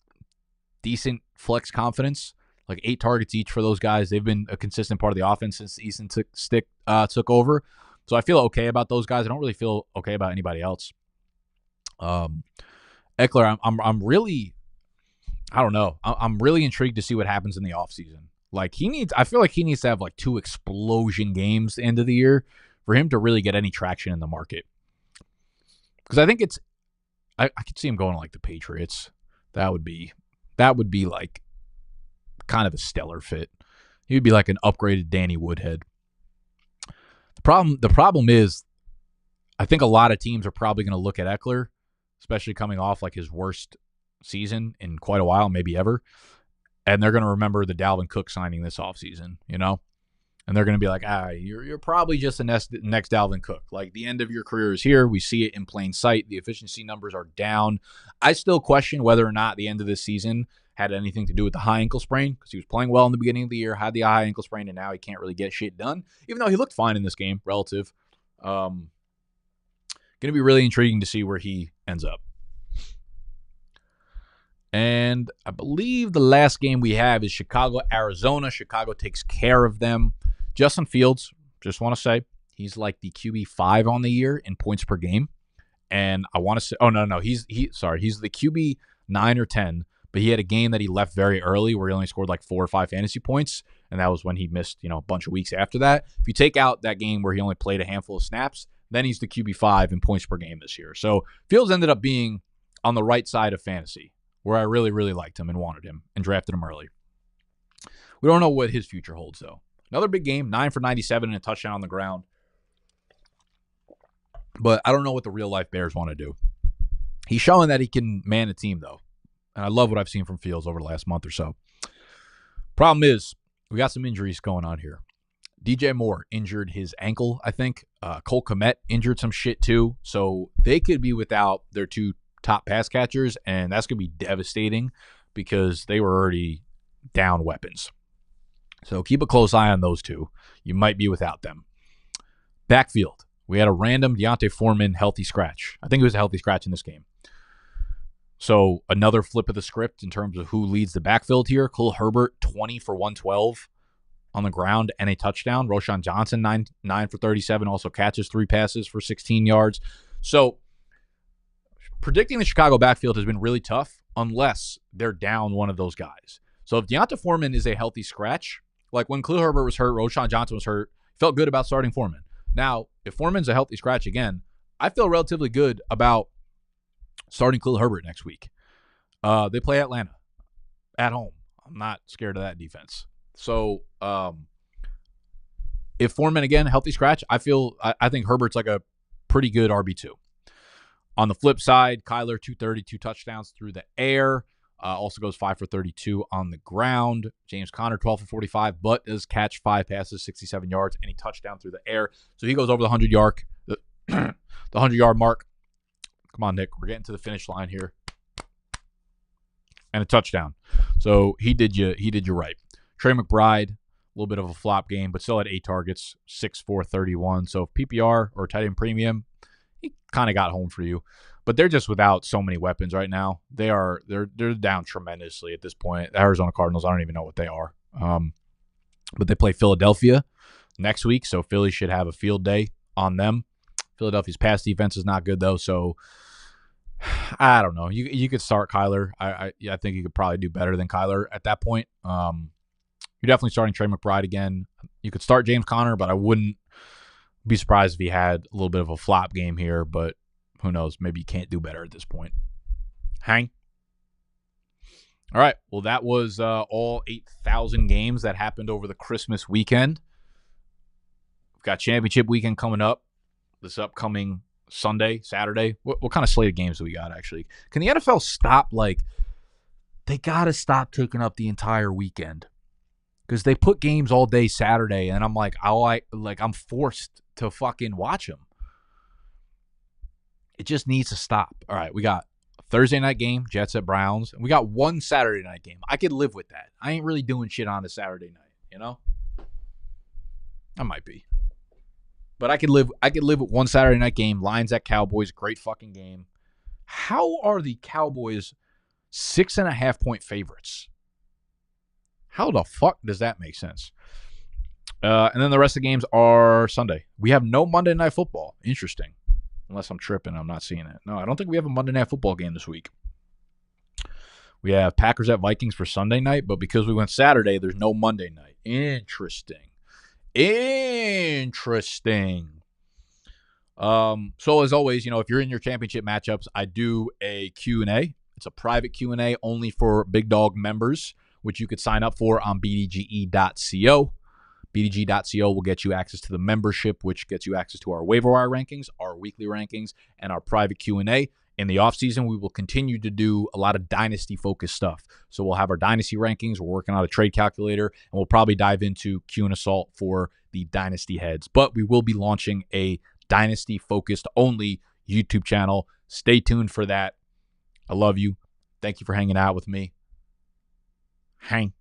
decent flex confidence. Like 8 targets each for those guys. They've been a consistent part of the offense since Easton Stick took over. So I feel okay about those guys. I don't really feel okay about anybody else. Eckler, I'm really, I don't know. I'm really intrigued to see what happens in the offseason. Like I feel like he needs to have like 2 explosion games the end of the year for him to really get any traction in the market. Because I think I could see him going to like the Patriots. That would be like kind of a stellar fit. He would be like an upgraded Danny Woodhead. The problem is, I think a lot of teams are probably going to look at Eckler, especially coming off like his worst season in quite a while, maybe ever, and they're going to remember the Dalvin Cook signing this offseason, and they're going to be like, you're probably just the next Dalvin Cook. Like, the end of your career is here. We see it in plain sight. The efficiency numbers are down. I still question whether or not the end of this season had anything to do with the high ankle sprain, because he was playing well in the beginning of the year, had the high ankle sprain, and now he can't really get shit done, even though he looked fine in this game, relative. Going to be really intriguing to see where he ends up. And I believe the last game we have is Chicago, Arizona. Chicago takes care of them. Justin Fields, just want to say, he's like the QB5 on the year in points per game. And I want to say, he's the QB 9 or 10, but he had a game that he left very early where he only scored like 4 or 5 fantasy points. And that was when he missed, a bunch of weeks after that. If you take out that game where he only played a handful of snaps, then he's the QB5 in points per game this year. So Fields ended up being on the right side of fantasy, where I really, really liked him and wanted him and drafted him early. We don't know what his future holds, though. Another big game, 9 for 97 and a touchdown on the ground. But I don't know what the real-life Bears want to do. He's showing that he can man a team, though. And I love what I've seen from Fields over the last month or so. Problem is, we got some injuries going on here. DJ Moore injured his ankle, I think. Cole Kmet injured some shit, too. So they could be without their 2 top pass catchers, and that's going to be devastating because they were already down weapons. So keep a close eye on those two. You might be without them. Backfield. We had a random Deontay Foreman healthy scratch. I think it was a healthy scratch in this game. So another flip of the script in terms of who leads the backfield here. Khalil Herbert, 20 for 112 on the ground and a touchdown. Roschon Johnson, 9 for 37, also catches 3 passes for 16 yards. So predicting the Chicago backfield has been really tough unless they're down one of those guys. So if Deontay Foreman is a healthy scratch, like when Khalil Herbert was hurt, Roschon Johnson was hurt, felt good about starting Foreman. Now, if Foreman's a healthy scratch again, I feel relatively good about starting Khalil Herbert next week. They play Atlanta at home. I'm not scared of that defense. So if Foreman, again, healthy scratch, I think Herbert's like a pretty good RB2. On the flip side, Kyler, 230, 2 touchdowns through the air. Also goes 5 for 32 on the ground. James Conner, 12 for 45, but does catch 5 passes, 67 yards, and a touchdown through the air. So he goes over the 100-yard the 100-yard mark. Come on, Nick. We're getting to the finish line here. And a touchdown. So he did you right. Trey McBride, a little bit of a flop game, but still had 8 targets, 6 for 31. So PPR or tight end premium, he kind of got home for you. But they're just without so many weapons right now. They're down tremendously at this point. The Arizona Cardinals, I don't even know what they are. But they play Philadelphia next week, so Philly should have a field day on them. Philadelphia's pass defense is not good, though, so I don't know. You could start Kyler. I think you could probably do better than Kyler at that point. You're definitely starting Trey McBride again. You could start James Conner, but I wouldn't be surprised if he had a little bit of a flop game here, but who knows? Maybe you can't do better at this point. Hang. All right. Well, that was all 8,000 games that happened over the Christmas weekend. We've got championship weekend coming up this upcoming Sunday, Saturday. What kind of slate of games do we got, actually? Can the NFL stop, they got to stop taking up the entire weekend because they put games all day Saturday, and I'm like, I'm forced to fucking watch them. It just needs to stop. All right, we got a Thursday night game, Jets at Browns, and we got one Saturday night game. I could live with that. I ain't really doing shit on a Saturday night, you know? I might be. But I could live with one Saturday night game, Lions at Cowboys, great fucking game. How are the Cowboys 6.5-point favorites? How the fuck does that make sense? And then the rest of the games are Sunday. We have no Monday Night Football. Interesting. Unless I'm tripping, I'm not seeing it. No, I don't think we have a Monday Night Football game this week. We have Packers at Vikings for Sunday night, but because we went Saturday, there's no Monday night. Interesting. So as always, if you're in your championship matchups, I do a Q&A. It's a private Q&A only for Big Dog members, which you could sign up for on BDGE.co. BDGE.co will get you access to the membership, which gets you access to our waiver wire rankings, our weekly rankings, and our private Q&A. In the offseason, we will continue to do a lot of dynasty-focused stuff. So we'll have our dynasty rankings. We're working on a trade calculator, and we'll probably dive into Q and Assault for the dynasty heads. But we will be launching a dynasty-focused only YouTube channel. Stay tuned for that. I love you. Thank you for hanging out with me. Hang.